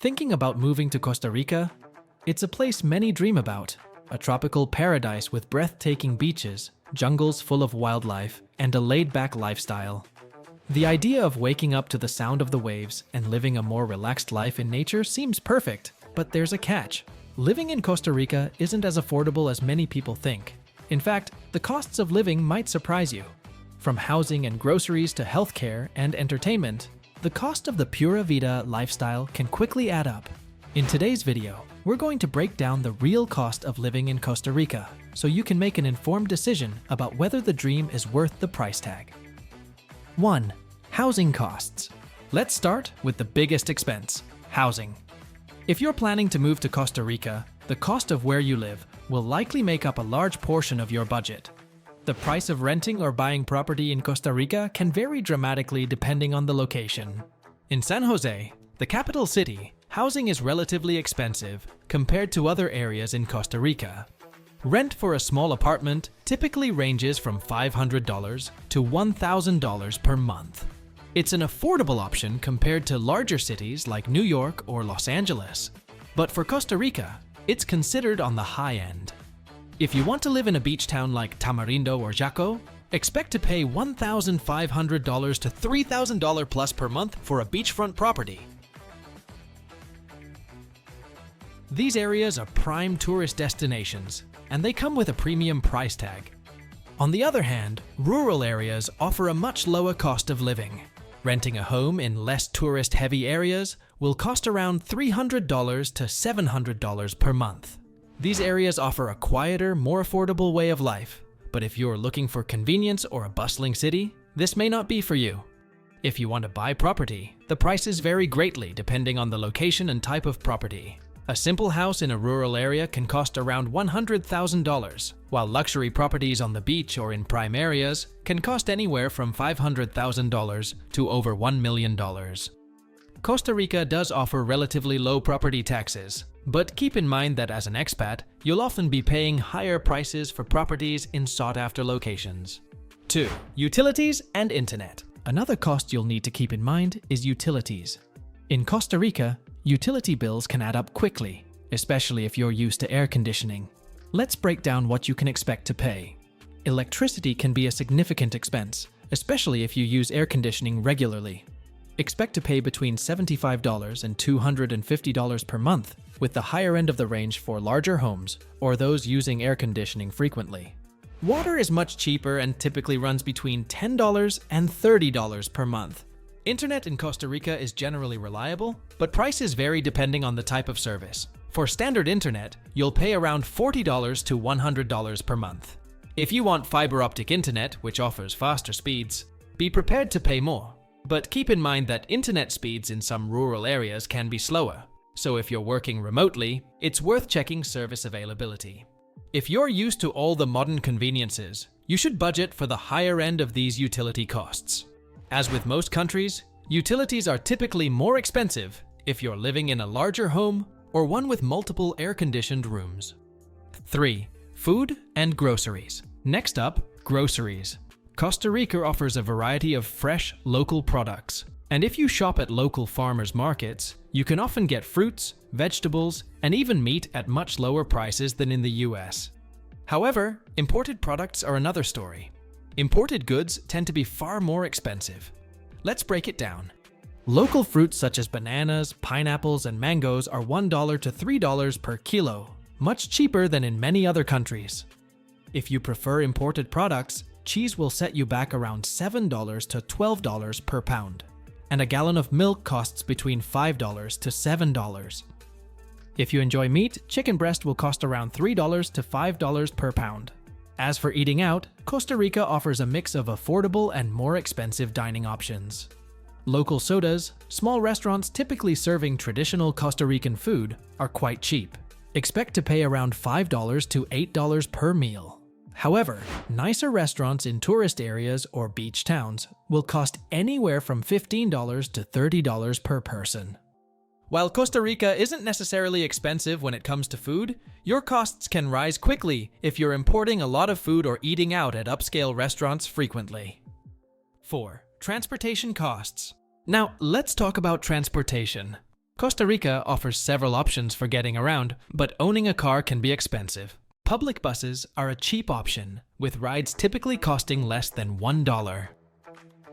Thinking about moving to Costa Rica? It's a place many dream about. A tropical paradise with breathtaking beaches, jungles full of wildlife, and a laid-back lifestyle. The idea of waking up to the sound of the waves and living a more relaxed life in nature seems perfect, but there's a catch. Living in Costa Rica isn't as affordable as many people think. In fact, the costs of living might surprise you. From housing and groceries to healthcare and entertainment, the cost of the Pura Vida lifestyle can quickly add up. In today's video, we're going to break down the real cost of living in Costa Rica so you can make an informed decision about whether the dream is worth the price tag. 1. Housing costs. Let's start with the biggest expense, housing. If you're planning to move to Costa Rica, the cost of where you live will likely make up a large portion of your budget. The price of renting or buying property in Costa Rica can vary dramatically depending on the location. In San Jose, the capital city, housing is relatively expensive compared to other areas in Costa Rica. Rent for a small apartment typically ranges from $500 to $1,000 per month. It's an affordable option compared to larger cities like New York or Los Angeles. But for Costa Rica, it's considered on the high end. If you want to live in a beach town like Tamarindo or Jaco, expect to pay $1,500 to $3,000 plus per month for a beachfront property. These areas are prime tourist destinations, and they come with a premium price tag. On the other hand, rural areas offer a much lower cost of living. Renting a home in less tourist-heavy areas will cost around $300 to $700 per month. These areas offer a quieter, more affordable way of life, but if you're looking for convenience or a bustling city, this may not be for you. If you want to buy property, the prices vary greatly depending on the location and type of property. A simple house in a rural area can cost around $100,000, while luxury properties on the beach or in prime areas can cost anywhere from $500,000 to over $1 million. Costa Rica does offer relatively low property taxes, but keep in mind that as an expat, you'll often be paying higher prices for properties in sought-after locations. 2. Utilities and internet. Another cost you'll need to keep in mind is utilities. In Costa Rica, utility bills can add up quickly, especially if you're used to air conditioning. Let's break down what you can expect to pay. Electricity can be a significant expense, especially if you use air conditioning regularly. Expect to pay between $75 and $250 per month, with the higher end of the range for larger homes or those using air conditioning frequently. Water is much cheaper and typically runs between $10 and $30 per month. Internet in Costa Rica is generally reliable, but prices vary depending on the type of service. For standard internet, you'll pay around $40 to $100 per month. If you want fiber optic internet, which offers faster speeds, be prepared to pay more. But keep in mind that internet speeds in some rural areas can be slower, so if you're working remotely, it's worth checking service availability. If you're used to all the modern conveniences, you should budget for the higher end of these utility costs. As with most countries, utilities are typically more expensive if you're living in a larger home or one with multiple air-conditioned rooms. 3. Food and groceries. Next up, groceries. Costa Rica offers a variety of fresh, local products. And if you shop at local farmers markets, you can often get fruits, vegetables, and even meat at much lower prices than in the US. However, imported products are another story. Imported goods tend to be far more expensive. Let's break it down. Local fruits such as bananas, pineapples, and mangoes are $1 to $3 per kilo, much cheaper than in many other countries. If you prefer imported products, cheese will set you back around $7 to $12 per pound, and a gallon of milk costs between $5 to $7. If you enjoy meat, chicken breast will cost around $3 to $5 per pound. As for eating out, Costa Rica offers a mix of affordable and more expensive dining options. Local sodas, small restaurants typically serving traditional Costa Rican food, are quite cheap. Expect to pay around $5 to $8 per meal. However, nicer restaurants in tourist areas or beach towns will cost anywhere from $15 to $30 per person. While Costa Rica isn't necessarily expensive when it comes to food, your costs can rise quickly if you're importing a lot of food or eating out at upscale restaurants frequently. 4. Transportation costs. Now, let's talk about transportation. Costa Rica offers several options for getting around, but owning a car can be expensive. Public buses are a cheap option, with rides typically costing less than $1.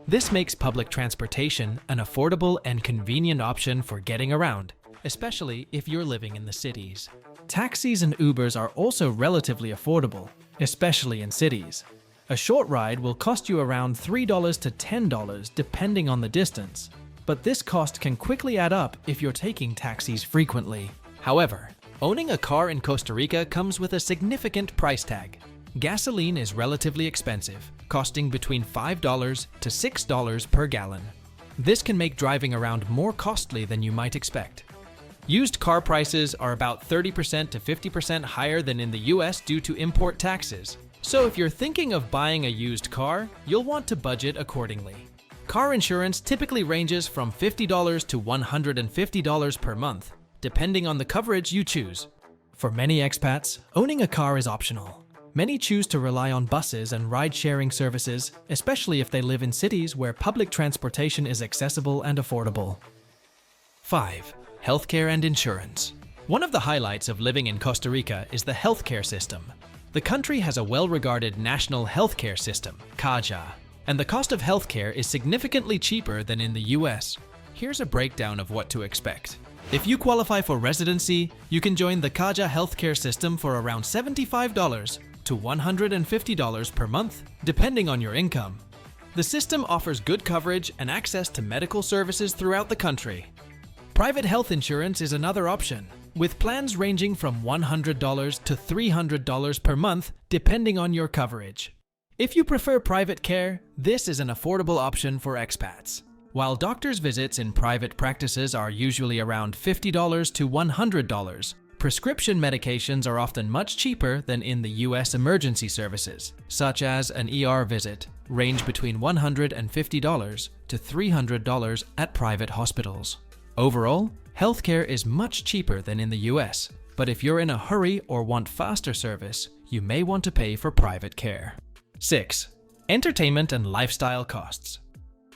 This makes public transportation an affordable and convenient option for getting around, especially if you're living in the cities. Taxis and Ubers are also relatively affordable, especially in cities. A short ride will cost you around $3 to $10 depending on the distance, but this cost can quickly add up if you're taking taxis frequently. However, owning a car in Costa Rica comes with a significant price tag. Gasoline is relatively expensive, costing between $5 to $6 per gallon. This can make driving around more costly than you might expect. Used car prices are about 30% to 50% higher than in the US due to import taxes. So if you're thinking of buying a used car, you'll want to budget accordingly. Car insurance typically ranges from $50 to $150 per month, depending on the coverage you choose. For many expats, owning a car is optional. Many choose to rely on buses and ride-sharing services, especially if they live in cities where public transportation is accessible and affordable. 5. Healthcare and insurance. One of the highlights of living in Costa Rica is the healthcare system. The country has a well-regarded national healthcare system, CAJA, and the cost of healthcare is significantly cheaper than in the US. Here's a breakdown of what to expect. If you qualify for residency, you can join the CAJA healthcare system for around $75 to $150 per month, depending on your income. The system offers good coverage and access to medical services throughout the country. Private health insurance is another option, with plans ranging from $100 to $300 per month, depending on your coverage. If you prefer private care, this is an affordable option for expats. While doctor's visits in private practices are usually around $50 to $100, prescription medications are often much cheaper than in the US emergency services, such as an ER visit, range between $150 to $300 at private hospitals. Overall, healthcare is much cheaper than in the US, but if you're in a hurry or want faster service, you may want to pay for private care. 6. Entertainment and lifestyle costs.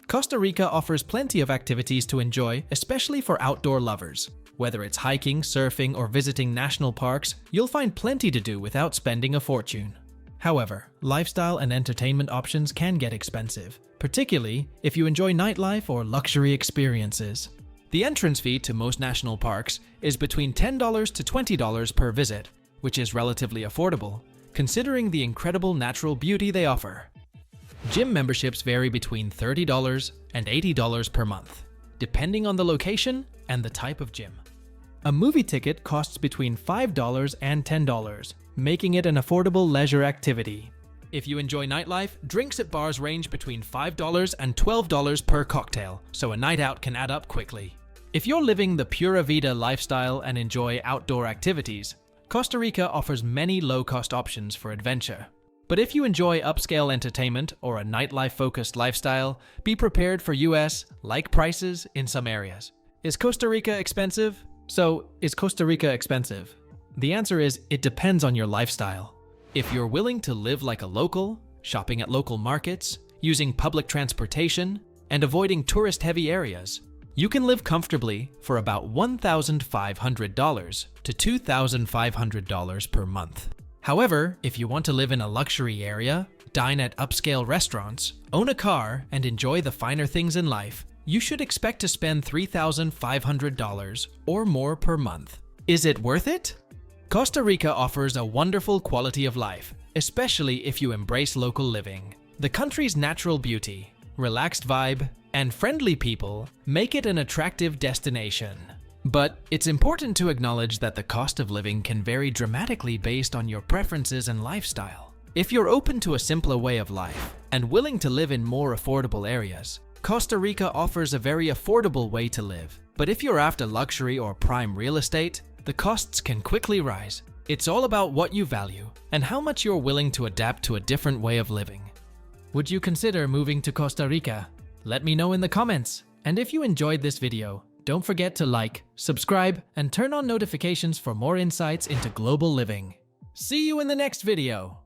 Costa Rica offers plenty of activities to enjoy, especially for outdoor lovers. Whether it's hiking, surfing, or visiting national parks, you'll find plenty to do without spending a fortune. However, lifestyle and entertainment options can get expensive, particularly if you enjoy nightlife or luxury experiences. The entrance fee to most national parks is between $10 to $20 per visit, which is relatively affordable, considering the incredible natural beauty they offer. Gym memberships vary between $30 and $80 per month, depending on the location and the type of gym. A movie ticket costs between $5 and $10, making it an affordable leisure activity. If you enjoy nightlife, drinks at bars range between $5 and $12 per cocktail, so a night out can add up quickly. If you're living the Pura Vida lifestyle and enjoy outdoor activities, Costa Rica offers many low-cost options for adventure. But if you enjoy upscale entertainment or a nightlife-focused lifestyle, be prepared for US-like prices in some areas. Is Costa Rica expensive? So, is Costa Rica expensive? The answer is, it depends on your lifestyle. If you're willing to live like a local, shopping at local markets, using public transportation, and avoiding tourist-heavy areas, you can live comfortably for about $1,500 to $2,500 per month. However, if you want to live in a luxury area, dine at upscale restaurants, own a car, and enjoy the finer things in life, you should expect to spend $3,500 or more per month. Is it worth it? Costa Rica offers a wonderful quality of life, especially if you embrace local living. The country's natural beauty, relaxed vibe, and friendly people make it an attractive destination. But it's important to acknowledge that the cost of living can vary dramatically based on your preferences and lifestyle. If you're open to a simpler way of life and willing to live in more affordable areas, Costa Rica offers a very affordable way to live. But if you're after luxury or prime real estate, the costs can quickly rise. It's all about what you value and how much you're willing to adapt to a different way of living. Would you consider moving to Costa Rica? Let me know in the comments. And if you enjoyed this video, don't forget to like, subscribe, and turn on notifications for more insights into global living. See you in the next video.